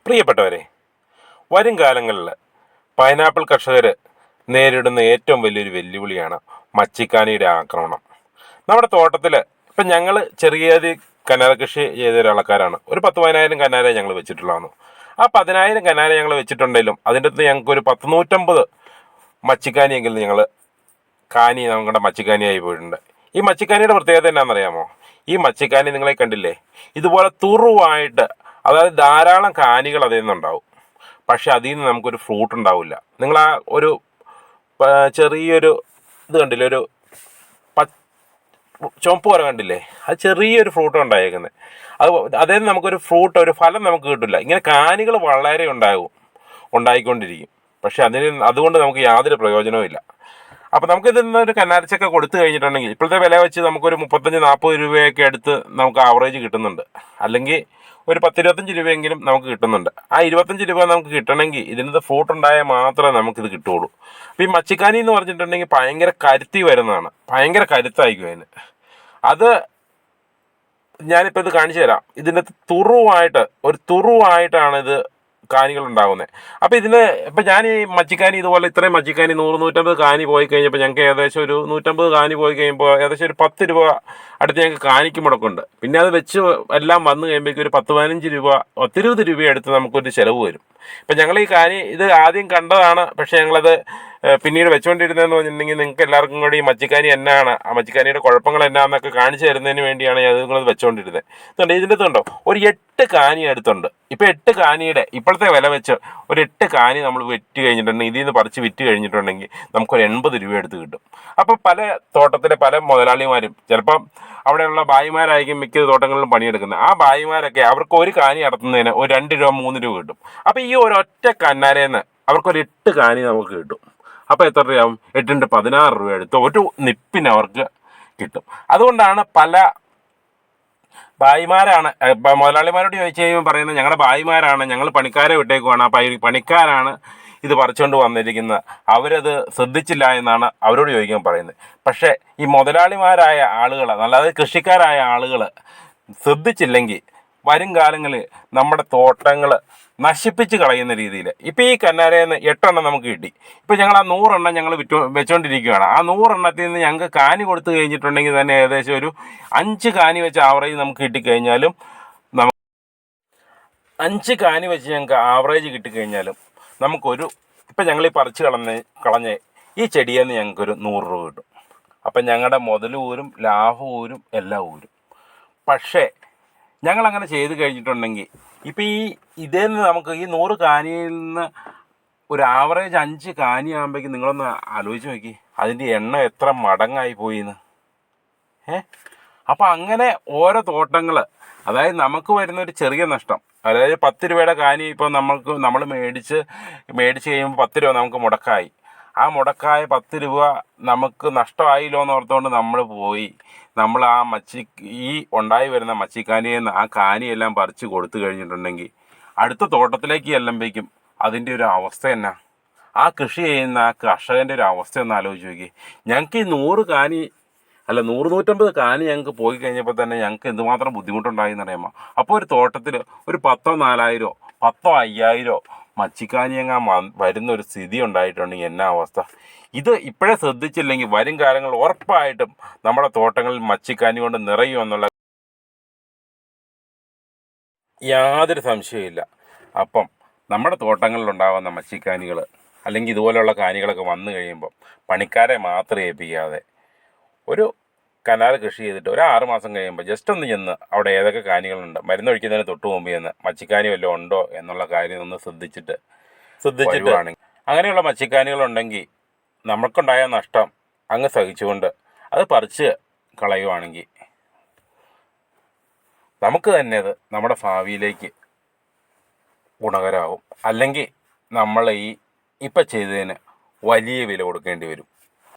പ്രിയപ്പെട്ടവരെ, വരും കാലങ്ങളിൽ പൈനാപ്പിൾ കർഷകർ നേരിടുന്ന ഏറ്റവും വലിയൊരു വെല്ലുവിളിയാണ് മച്ചിക്കാനിയുടെ ആക്രമണം. നമ്മുടെ തോട്ടത്തിൽ ഇപ്പം ഞങ്ങൾ ചെറിയ കനാര കൃഷി ചെയ്ത ഒരാൾക്കാരാണ്. ഒരു 10-15 കനാര ഞങ്ങൾ വെച്ചിട്ടുള്ളതാണ്. ആ 10,000 കനാര ഞങ്ങൾ വെച്ചിട്ടുണ്ടെങ്കിലും അതിൻ്റെ അടുത്ത് ഞങ്ങൾക്ക് ഒരു 100-150 മച്ചിക്കാനിയെങ്കിലും നമ്മുടെ മച്ചിക്കാനിയായി പോയിട്ടുണ്ട്. ഈ മച്ചിക്കാനിയുടെ പ്രത്യേകത എന്നാണെന്നറിയാമോ? ഈ മച്ചിക്കാനി നിങ്ങളെ കണ്ടില്ലേ, ഇതുപോലെ തുറുവായിട്ട്, അതായത് ധാരാളം കാനികൾ അതിൽ നിന്നുണ്ടാവും. പക്ഷെ അതിൽ നിന്ന് നമുക്കൊരു ഫ്രൂട്ട് ഉണ്ടാവില്ല. നിങ്ങൾ ആ ഒരു ചെറിയൊരു ഇത് കണ്ടില്ലേ, ഒരു ചുവപ്പ് പോലെ കണ്ടില്ലേ, അത് ചെറിയൊരു ഫ്രൂട്ട് ഉണ്ടായേക്കുന്നത്. അതിൽ നിന്ന് നമുക്കൊരു ഫ്രൂട്ട്, ഒരു ഫലം നമുക്ക് കിട്ടില്ല. ഇങ്ങനെ കാനികൾ വളരെ ഉണ്ടായിക്കൊണ്ടിരിക്കും. പക്ഷെ അതുകൊണ്ട് നമുക്ക് യാതൊരു പ്രയോജനവും ഇല്ല. അപ്പോൾ നമുക്കിതിൽ നിന്നൊരു കന്നാരച്ചക്ക കൊടുത്തു കഴിഞ്ഞിട്ടുണ്ടെങ്കിൽ ഇപ്പോഴത്തെ വില വെച്ച് നമുക്കൊരു 35-40 രൂപയൊക്കെ അടുത്ത് നമുക്ക് ആവറേജ് കിട്ടുന്നുണ്ട്. അല്ലെങ്കിൽ ഒരു 10-25 രൂപയെങ്കിലും നമുക്ക് കിട്ടുന്നുണ്ട്. ആ 25 രൂപ നമുക്ക് കിട്ടണമെങ്കിൽ ഇതിനകത്ത് ഫ്രൂട്ട് ഉണ്ടായാൽ മാത്രമേ നമുക്കിത് കിട്ടുകയുള്ളൂ. അപ്പോൾ ഈ മച്ചിക്കാനി എന്ന് പറഞ്ഞിട്ടുണ്ടെങ്കിൽ ഭയങ്കര കരുത്തി വരുന്നതാണ്. ഭയങ്കര കരുത്തായിരിക്കും അതിന്. അത് ഞാനിപ്പോൾ ഇത് കാണിച്ചു തരാം. ഇതിൻ്റെ തുറുവായിട്ടാണ് ഇത് കാനികൾ ഉണ്ടാകുന്നത്. അപ്പോൾ ഇപ്പം ഞാൻ ഈ മച്ചിക്കാനി ഇതുപോലെ ഇത്രയും മച്ചിക്കാനി 100-150 കാനി പോയി കഴിഞ്ഞപ്പോൾ ഞങ്ങൾക്ക് ഏകദേശം ഒരു 150 കാനി പോയി കഴിയുമ്പോൾ ഏകദേശം ഒരു 10 രൂപ അടുത്ത് ഞങ്ങൾക്ക് കാനിക്ക് മുടക്കുണ്ട്. പിന്നെ അത് വെച്ച് എല്ലാം വന്നു കഴിയുമ്പോഴേക്കും ഒരു 10-15 രൂപ 10-20 രൂപ അടുത്ത് നമുക്കൊരു ചിലവ് വരും. ഇപ്പം ഞങ്ങൾ ഈ കാനി ഇത് ആദ്യം കണ്ടതാണ്. പക്ഷേ ഞങ്ങളത് പിന്നീട് വെച്ചുകൊണ്ടിരുന്നതെന്ന് പറഞ്ഞിട്ടുണ്ടെങ്കിൽ നിങ്ങൾക്ക് എല്ലാവർക്കും കൂടി ഈ മച്ചിക്കാനി എന്നാണ്, ആ മച്ചിക്കാനിയുടെ കുഴപ്പങ്ങൾ എന്നാന്നൊക്കെ കാണിച്ചു തരുന്നതിന് വേണ്ടിയാണ് നിങ്ങളത് വെച്ചുകൊണ്ടിരുന്നത്. ഇതുണ്ട്, ഇതിൻ്റെ കണ്ടോ, ഒരു 8 കാനി അടുത്തുണ്ട്. ഇപ്പോൾ 8 കാനിയുടെ ഇപ്പോഴത്തെ വില വെച്ച് ഒരു 8 കാനി നമ്മൾ വിറ്റ് കഴിഞ്ഞിട്ടുണ്ടെങ്കിൽ, ഇതിൽ നിന്ന് പറിച്ച് വിറ്റ് കഴിഞ്ഞിട്ടുണ്ടെങ്കിൽ നമുക്കൊരു 80 രൂപ എടുത്ത് കിട്ടും. അപ്പോൾ പല തോട്ടത്തിലെ പല മുതലാളിമാരും ചിലപ്പം അവിടെയുള്ള ഭായിമാരായിരിക്കും മിക്ക തോട്ടങ്ങളിലും പണിയെടുക്കുന്നത്. ആ ഭായിമാരൊക്കെ അവർക്ക് ഒരു കാനി നടത്തുന്നതിന് ഒരു 2 രൂപ 3 രൂപ കിട്ടും. അപ്പോൾ ഈ ഒരൊറ്റ കന്നാരേന്ന് അവർക്കൊരു 8 കാനി നമുക്ക് കിട്ടും. അപ്പോൾ എത്ര രൂപയാവും? 8 × 16 രൂപ എടുത്ത് ഒരു നിപ്പിന് അവർക്ക് കിട്ടും. അതുകൊണ്ടാണ് പല ഭായിമാരാണ് മുതലാളിമാരോട് ചോദിച്ചു കഴിയുമ്പോൾ പറയുന്നത്, ഞങ്ങളുടെ ഭായിമാരാണ്, ഞങ്ങൾ പണിക്കാരെ വിട്ടേക്കുവാണ്, ആ പണിക്കാരാണ് ഇത് പറിച്ചുകൊണ്ട് വന്നിരിക്കുന്നത്, അവരത് ശ്രദ്ധിച്ചില്ല എന്നാണ് അവരോട് ചോദിക്കാൻ പറയുന്നത്. പക്ഷേ ഈ മുതലാളിമാരായ ആളുകൾ, അല്ലാതെ കൃഷിക്കാരായ ആളുകൾ ശ്രദ്ധിച്ചില്ലെങ്കിൽ വരും കാലങ്ങളിൽ നമ്മുടെ തോട്ടങ്ങൾ നശിപ്പിച്ച് കളയുന്ന രീതിയിൽ. ഇപ്പോൾ ഈ കന്നാരയിൽ നിന്ന് 8 എണ്ണം നമുക്ക് കിട്ടി. ഇപ്പോൾ ഞങ്ങൾ ആ 100 എണ്ണം ഞങ്ങൾ വെച്ചുകൊണ്ടിരിക്കുകയാണ്. ആ 100 എണ്ണത്തിൽ നിന്ന് ഞങ്ങൾക്ക് കാനി കൊടുത്തു കഴിഞ്ഞിട്ടുണ്ടെങ്കിൽ തന്നെ ഏകദേശം ഒരു 5 കാനി വെച്ച് ആവറേജ് നമുക്ക് കിട്ടിക്കഴിഞ്ഞാലും 5 കാനി വെച്ച് ഞങ്ങൾക്ക് ആവറേജ് കിട്ടിക്കഴിഞ്ഞാലും നമുക്കൊരു, ഇപ്പം ഞങ്ങൾ ഈ പറിച്ച് കളഞ്ഞ ഈ ചെടിയിൽ നിന്ന് ഞങ്ങൾക്കൊരു 100 രൂപ കിട്ടും. അപ്പം ഞങ്ങളുടെ മുതൽ ഊരും ലാഭം ഊരും എല്ലാം ഊരും. പക്ഷേ ഞങ്ങളങ്ങനെ ചെയ്ത് കഴിഞ്ഞിട്ടുണ്ടെങ്കിൽ ഇപ്പം ഇതിൽ നിന്ന് നമുക്ക് ഈ 100 കാനിയിൽ നിന്ന് ഒരു ആവറേജ് 5 കാനി ആകുമ്പോഴേക്കും നിങ്ങളൊന്ന് ആലോചിച്ച് നോക്കി, അതിൻ്റെ എണ്ണം എത്ര മടങ്ങായി പോയിന്ന്. അപ്പം അങ്ങനെ ഓരോ തോട്ടങ്ങൾ, അതായത് നമുക്ക് വരുന്നൊരു ചെറിയ നഷ്ടം, അതായത് 10 രൂപയുടെ കാനി ഇപ്പോൾ നമ്മൾ മേടിച്ച് കഴിയുമ്പോൾ 10 രൂപ നമുക്ക് മുടക്കായി. ആ മുടക്കായ 10 രൂപ നമുക്ക് നഷ്ടമായില്ലോ എന്ന് ഓർത്തുകൊണ്ട് നമ്മൾ ആ ഈ ഉണ്ടായി വരുന്ന മച്ചിക്കാനിയിൽ നിന്ന് ആ കാനിയെല്ലാം പറിച്ച് കൊടുത്തു കഴിഞ്ഞിട്ടുണ്ടെങ്കിൽ അടുത്ത തോട്ടത്തിലേക്ക് ചെല്ലുമ്പോഴേക്കും അതിൻ്റെ ഒരു അവസ്ഥ എന്നാ, ആ കൃഷി ചെയ്യുന്ന ആ കർഷകൻ്റെ ഒരു അവസ്ഥ ഒന്ന് ആലോചിച്ച് നോക്കി. ഞങ്ങൾക്ക് ഈ 100-150 കാനി ഞങ്ങൾക്ക് പോയി കഴിഞ്ഞപ്പോൾ തന്നെ ഞങ്ങൾക്ക് എന്തുമാത്രം ബുദ്ധിമുട്ടുണ്ടായി എന്നറിയാമോ? അപ്പോൾ ഒരു തോട്ടത്തിൽ ഒരു 10,000-4,000 10,000-5,000 മച്ചിക്കാനിയങ്ങാൻ വരുന്നൊരു സ്ഥിതി ഉണ്ടായിട്ടുണ്ടെങ്കിൽ എന്നാ അവസ്ഥ. ഇത് ഇപ്പോഴേ ശ്രദ്ധിച്ചില്ലെങ്കിൽ വരും കാലങ്ങളിൽ ഉറപ്പായിട്ടും നമ്മുടെ തോട്ടങ്ങളിൽ മച്ചിക്കാനി കൊണ്ട് നിറയുമെന്നുള്ള യാതൊരു സംശയമില്ല. അപ്പം നമ്മുടെ തോട്ടങ്ങളിലുണ്ടാകുന്ന മച്ചിക്കാനികൾ അല്ലെങ്കിൽ ഇതുപോലെയുള്ള കാനികളൊക്കെ വന്നു കഴിയുമ്പം പണിക്കാരെ മാത്രം ഏൽപ്പിക്കാതെ ഒരു കനാർ കൃഷി ചെയ്തിട്ട് ഒരു 6 മാസം കഴിയുമ്പോൾ ജസ്റ്റ് ഒന്ന് ചെന്ന് അവിടെ ഏതൊക്കെ കാനികളുണ്ട്, മരുന്നൊഴിക്കുന്നതിന് തൊട്ട് മുമ്പ് ചെന്ന് മച്ചിക്കാനി വല്ലതും ഉണ്ടോ എന്നുള്ള കാര്യം ഒന്ന് ശ്രദ്ധിച്ചിട്ട് ആണെങ്കിൽ, അങ്ങനെയുള്ള മച്ചിക്കാനികളുണ്ടെങ്കിൽ നമുക്കുണ്ടായ നഷ്ടം അങ്ങ് സഹിച്ചുകൊണ്ട് അത് പറിച്ച് കളയുവാണെങ്കിൽ നമുക്ക് തന്നെ അത് നമ്മുടെ ഭാവിയിലേക്ക് ഗുണകരമാവും. അല്ലെങ്കിൽ നമ്മൾ ഇപ്പം ചെയ്തതിന് വലിയ വില കൊടുക്കേണ്ടി വരും.